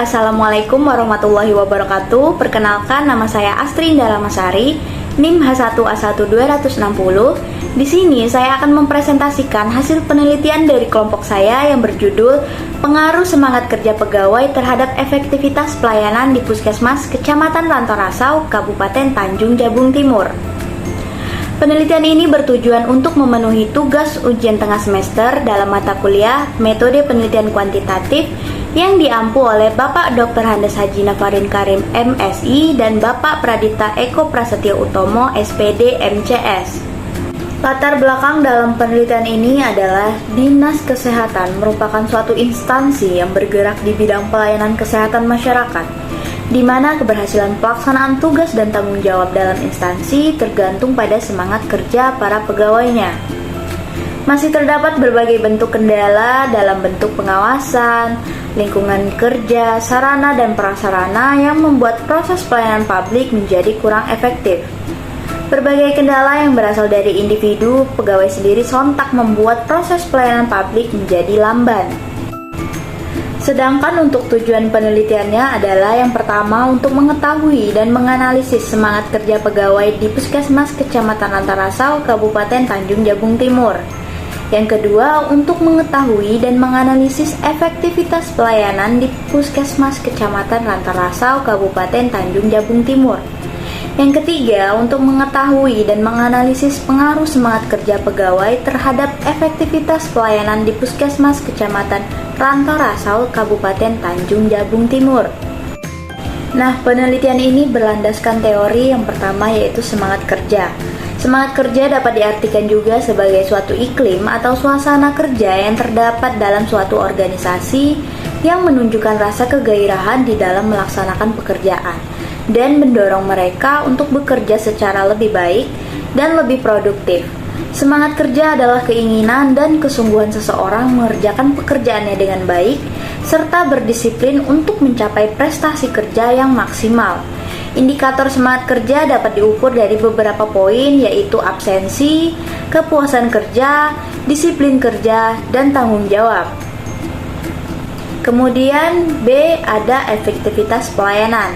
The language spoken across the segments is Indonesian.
Assalamualaikum warahmatullahi wabarakatuh. Perkenalkan, nama saya Astri Indah Ramasari, NIM H1A1 260. Di sini saya akan mempresentasikan hasil penelitian dari kelompok saya yang berjudul Pengaruh Semangat Kerja Pegawai Terhadap Efektivitas Pelayanan di Puskesmas Kecamatan Rantorasau, Kabupaten Tanjung Jabung Timur. Penelitian ini bertujuan untuk memenuhi tugas ujian tengah semester dalam mata kuliah Metode Penelitian Kuantitatif yang diampu oleh Bapak Dr. Handes Haji Nafarin Karim MSI dan Bapak Pradipta Eko Prasetyo Utomo SPD MCS. Latar belakang dalam penelitian ini adalah Dinas Kesehatan merupakan suatu instansi yang bergerak di bidang pelayanan kesehatan masyarakat, di mana keberhasilan pelaksanaan tugas dan tanggung jawab dalam instansi tergantung pada semangat kerja para pegawainya. Masih terdapat berbagai bentuk kendala dalam bentuk pengawasan, lingkungan kerja, sarana dan prasarana yang membuat proses pelayanan publik menjadi kurang efektif. Berbagai kendala yang berasal dari individu, pegawai sendiri sontak membuat proses pelayanan publik menjadi lamban. Sedangkan untuk tujuan penelitiannya adalah yang pertama untuk mengetahui dan menganalisis semangat kerja pegawai di Puskesmas Kecamatan Rantorasau, Kabupaten Tanjung Jabung Timur. Yang kedua, untuk mengetahui dan menganalisis efektivitas pelayanan di Puskesmas Kecamatan Rantorasau, Kabupaten Tanjung Jabung Timur. Yang ketiga, untuk mengetahui dan menganalisis pengaruh semangat kerja pegawai terhadap efektivitas pelayanan di Puskesmas Kecamatan Rantorasau, Kabupaten Tanjung Jabung Timur. Nah, penelitian ini berlandaskan teori yang pertama, yaitu semangat kerja. Semangat kerja dapat diartikan juga sebagai suatu iklim atau suasana kerja yang terdapat dalam suatu organisasi yang menunjukkan rasa kegairahan di dalam melaksanakan pekerjaan dan mendorong mereka untuk bekerja secara lebih baik dan lebih produktif. Semangat kerja adalah keinginan dan kesungguhan seseorang mengerjakan pekerjaannya dengan baik serta berdisiplin untuk mencapai prestasi kerja yang maksimal. Indikator semangat kerja dapat diukur dari beberapa poin, yaitu absensi, kepuasan kerja, disiplin kerja, dan tanggung jawab. Kemudian B, ada efektivitas pelayanan.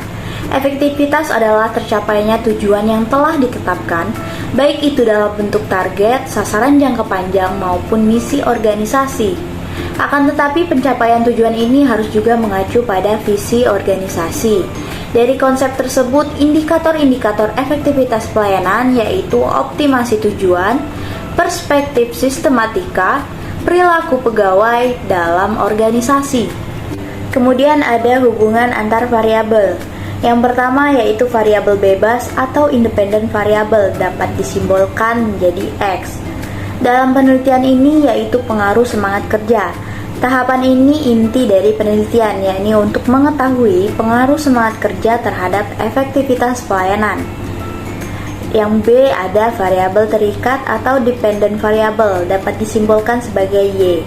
Efektivitas adalah tercapainya tujuan yang telah ditetapkan, baik itu dalam bentuk target, sasaran jangka panjang, maupun misi organisasi. Akan tetapi pencapaian tujuan ini harus juga mengacu pada visi organisasi. Dari konsep tersebut, indikator-indikator efektivitas pelayanan yaitu optimasi tujuan, perspektif sistematika, perilaku pegawai dalam organisasi. Kemudian ada hubungan antar variabel. Yang pertama yaitu variabel bebas atau independent variable dapat disimbolkan menjadi X. Dalam penelitian ini yaitu pengaruh semangat kerja. Tahapan ini inti dari penelitian, yakni untuk mengetahui pengaruh semangat kerja terhadap efektivitas pelayanan. Yang B, ada variabel terikat atau dependent variable dapat disimbolkan sebagai Y.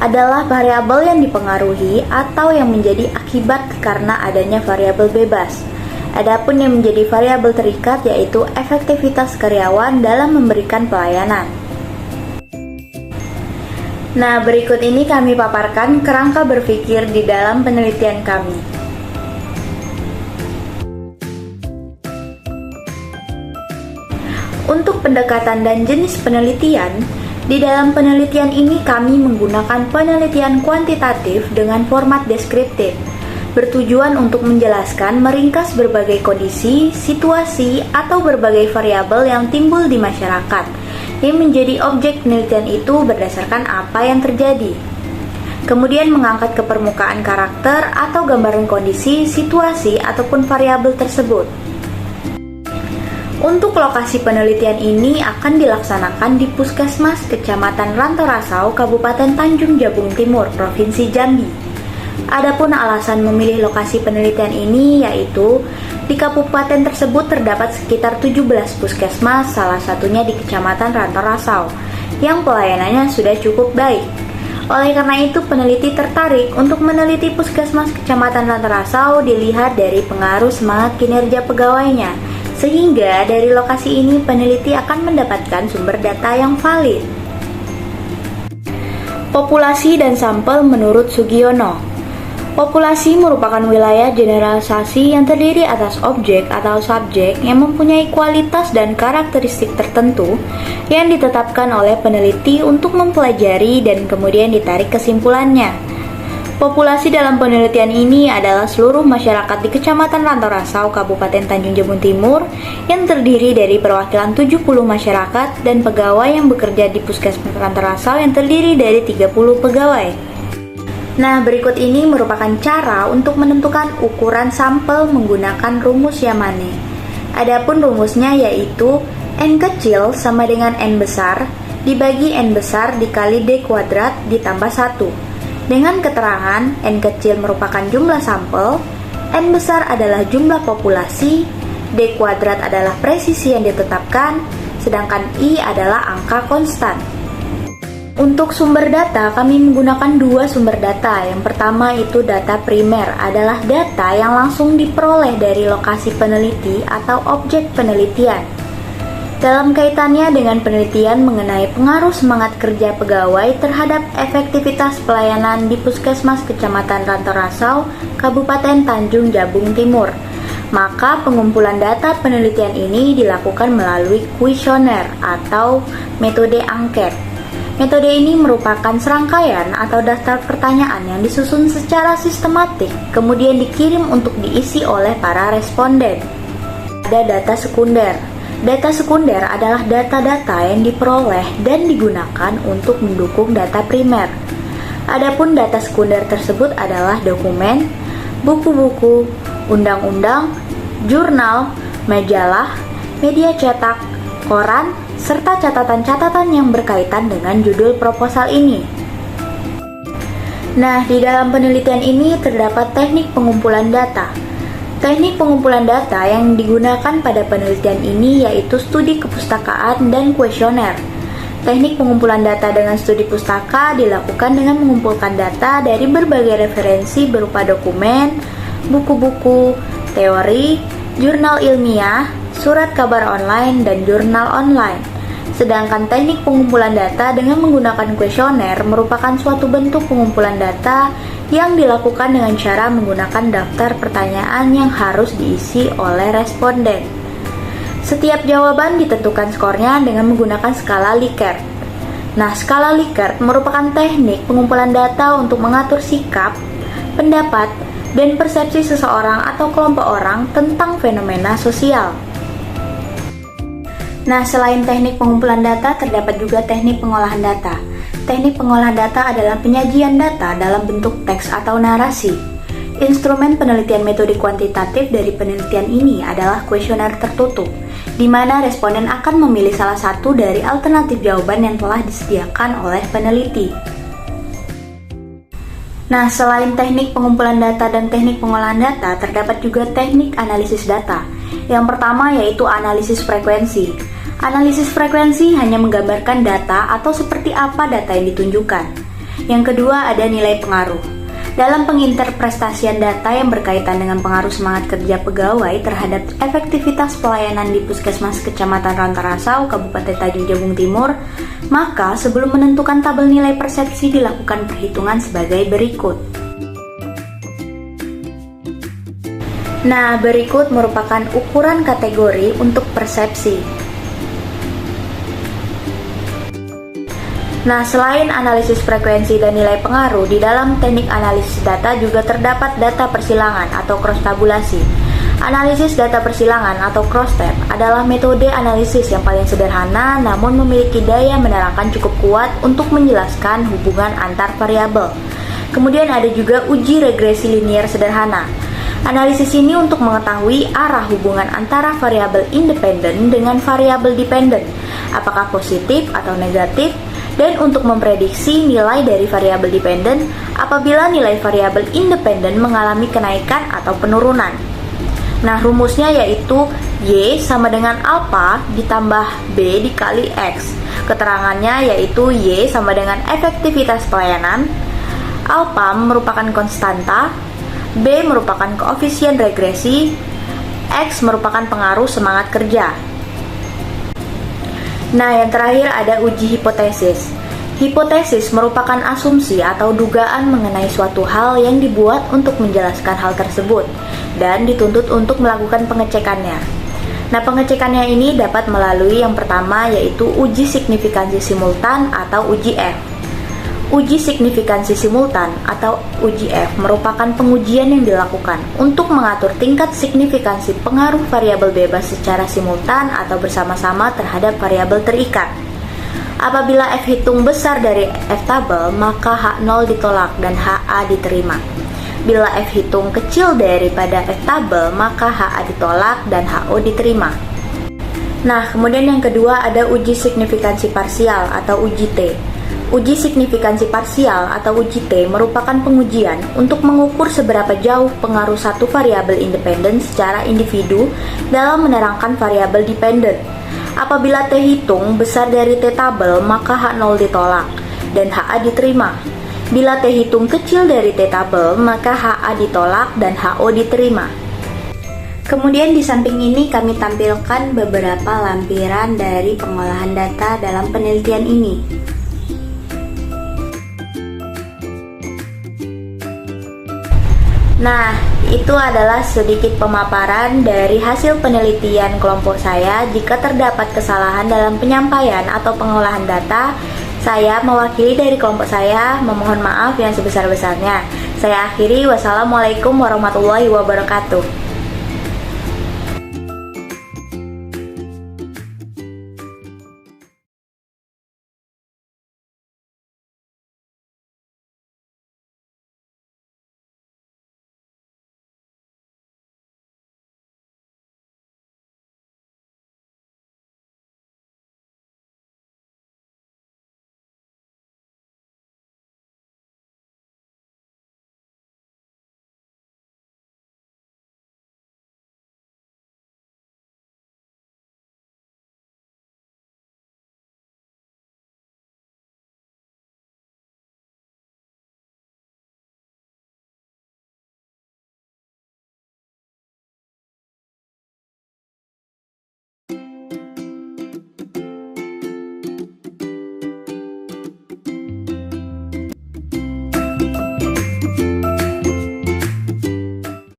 Adalah variabel yang dipengaruhi atau yang menjadi akibat karena adanya variabel bebas. Adapun yang menjadi variabel terikat yaitu efektivitas karyawan dalam memberikan pelayanan. Nah, berikut ini kami paparkan kerangka berpikir di dalam penelitian kami. Untuk pendekatan dan jenis penelitian, di dalam penelitian ini kami menggunakan penelitian kuantitatif dengan format deskriptif, bertujuan untuk menjelaskan meringkas berbagai kondisi, situasi, atau berbagai variabel yang timbul di masyarakat yang menjadi objek penelitian itu berdasarkan apa yang terjadi. Kemudian mengangkat ke permukaan karakter atau gambaran kondisi, situasi, ataupun variabel tersebut. Untuk lokasi penelitian ini akan dilaksanakan di Puskesmas Kecamatan Rantorasau, Kabupaten Tanjung Jabung Timur, Provinsi Jambi. Adapun alasan memilih lokasi penelitian ini yaitu di kabupaten tersebut terdapat sekitar 17 puskesmas, salah satunya di Kecamatan Rantorasau, yang pelayanannya sudah cukup baik. Oleh karena itu, peneliti tertarik untuk meneliti Puskesmas Kecamatan Rantorasau dilihat dari pengaruh semangat kinerja pegawainya, sehingga dari lokasi ini peneliti akan mendapatkan sumber data yang valid. Populasi dan sampel menurut Sugiono. Populasi merupakan wilayah generalisasi yang terdiri atas objek atau subjek yang mempunyai kualitas dan karakteristik tertentu yang ditetapkan oleh peneliti untuk mempelajari dan kemudian ditarik kesimpulannya. Populasi dalam penelitian ini adalah seluruh masyarakat di Kecamatan Rantorasau, Kabupaten Tanjung Jabung Timur yang terdiri dari perwakilan 70 masyarakat dan pegawai yang bekerja di Puskesmas Rantorasau yang terdiri dari 30 pegawai. Nah, berikut ini merupakan cara untuk menentukan ukuran sampel menggunakan rumus Yamane. Adapun rumusnya yaitu N kecil sama dengan N besar dibagi N besar dikali D kuadrat ditambah 1. Dengan keterangan N kecil merupakan jumlah sampel, N besar adalah jumlah populasi, D kuadrat adalah presisi yang ditetapkan, sedangkan I adalah angka konstan. Untuk sumber data, kami menggunakan dua sumber data. Yang pertama itu data primer, adalah data yang langsung diperoleh dari lokasi peneliti atau objek penelitian. Dalam kaitannya dengan penelitian mengenai pengaruh semangat kerja pegawai terhadap efektivitas pelayanan di Puskesmas Kecamatan Rantorasau, Kabupaten Tanjung Jabung Timur, maka pengumpulan data penelitian ini dilakukan melalui kuesioner atau metode angket. Metode ini merupakan serangkaian atau daftar pertanyaan yang disusun secara sistematik, kemudian dikirim untuk diisi oleh para responden. Ada data sekunder. Data sekunder adalah data-data yang diperoleh dan digunakan untuk mendukung data primer. Adapun data sekunder tersebut adalah dokumen, buku-buku, undang-undang, jurnal, majalah, media cetak, koran, serta catatan-catatan yang berkaitan dengan judul proposal ini. Nah, di dalam penelitian ini terdapat teknik pengumpulan data. Teknik pengumpulan data yang digunakan pada penelitian ini yaitu studi kepustakaan dan kuesioner. Teknik pengumpulan data dengan studi pustaka dilakukan dengan mengumpulkan data dari berbagai referensi berupa dokumen, buku-buku, teori, jurnal ilmiah, surat kabar online, dan jurnal online. Sedangkan teknik pengumpulan data dengan menggunakan kuesioner merupakan suatu bentuk pengumpulan data yang dilakukan dengan cara menggunakan daftar pertanyaan yang harus diisi oleh responden. Setiap jawaban ditentukan skornya dengan menggunakan skala Likert. Nah, skala Likert merupakan teknik pengumpulan data untuk mengatur sikap, pendapat, dan persepsi seseorang atau kelompok orang tentang fenomena sosial. Nah, selain teknik pengumpulan data, terdapat juga teknik pengolahan data. Teknik pengolahan data adalah penyajian data dalam bentuk teks atau narasi. Instrumen penelitian metode kuantitatif dari penelitian ini adalah kuesioner tertutup, di mana responden akan memilih salah satu dari alternatif jawaban yang telah disediakan oleh peneliti. Nah, selain teknik pengumpulan data dan teknik pengolahan data, terdapat juga teknik analisis data. Yang pertama yaitu analisis frekuensi. Analisis frekuensi hanya menggambarkan data atau seperti apa data yang ditunjukkan. Yang kedua ada nilai pengaruh. Dalam penginterpretasian data yang berkaitan dengan pengaruh semangat kerja pegawai terhadap efektivitas pelayanan di Puskesmas Kecamatan Rantorasau, Kabupaten Tanjung Jabung Timur, maka sebelum menentukan tabel nilai persepsi dilakukan perhitungan sebagai berikut. Nah, berikut merupakan ukuran kategori untuk persepsi. Nah, selain analisis frekuensi dan nilai pengaruh, di dalam teknik analisis data juga terdapat data persilangan atau cross-tabulasi. Analisis data persilangan atau cross-tab adalah metode analisis yang paling sederhana namun memiliki daya menerangkan cukup kuat untuk menjelaskan hubungan antar variabel. Kemudian ada juga uji regresi linier sederhana. Analisis ini untuk mengetahui arah hubungan antara variabel independen dengan variabel dependen, apakah positif atau negatif, dan untuk memprediksi nilai dari variabel dependen apabila nilai variabel independen mengalami kenaikan atau penurunan. Nah, rumusnya yaitu Y sama dengan alpha ditambah B dikali X. Keterangannya yaitu Y sama dengan efektivitas pelayanan, alpha merupakan konstanta, B merupakan koefisien regresi, X merupakan pengaruh semangat kerja. Nah, yang terakhir ada uji hipotesis. Hipotesis merupakan asumsi atau dugaan mengenai suatu hal yang dibuat untuk menjelaskan hal tersebut dan dituntut untuk melakukan pengecekannya. Nah, pengecekannya ini dapat melalui yang pertama, yaitu uji signifikansi simultan atau uji F. Uji signifikansi simultan atau uji F merupakan pengujian yang dilakukan untuk mengatur tingkat signifikansi pengaruh variabel bebas secara simultan atau bersama-sama terhadap variabel terikat. Apabila F hitung besar dari F tabel, maka H0 ditolak dan HA diterima. Bila F hitung kecil daripada F tabel, maka HA ditolak dan HO diterima. Nah, kemudian yang kedua ada uji signifikansi parsial atau uji T. Uji signifikansi parsial atau uji T merupakan pengujian untuk mengukur seberapa jauh pengaruh satu variabel independen secara individu dalam menerangkan variabel dependen. Apabila T hitung besar dari T tabel, maka H0 ditolak dan HA diterima. Bila T hitung kecil dari T tabel, maka HA ditolak dan HO diterima. Kemudian di samping ini kami tampilkan beberapa lampiran dari pengolahan data dalam penelitian ini. Nah, itu adalah sedikit pemaparan dari hasil penelitian kelompok saya. Jika terdapat kesalahan dalam penyampaian atau pengolahan data, saya mewakili dari kelompok saya memohon maaf yang sebesar-besarnya. Saya akhiri, wassalamualaikum warahmatullahi wabarakatuh.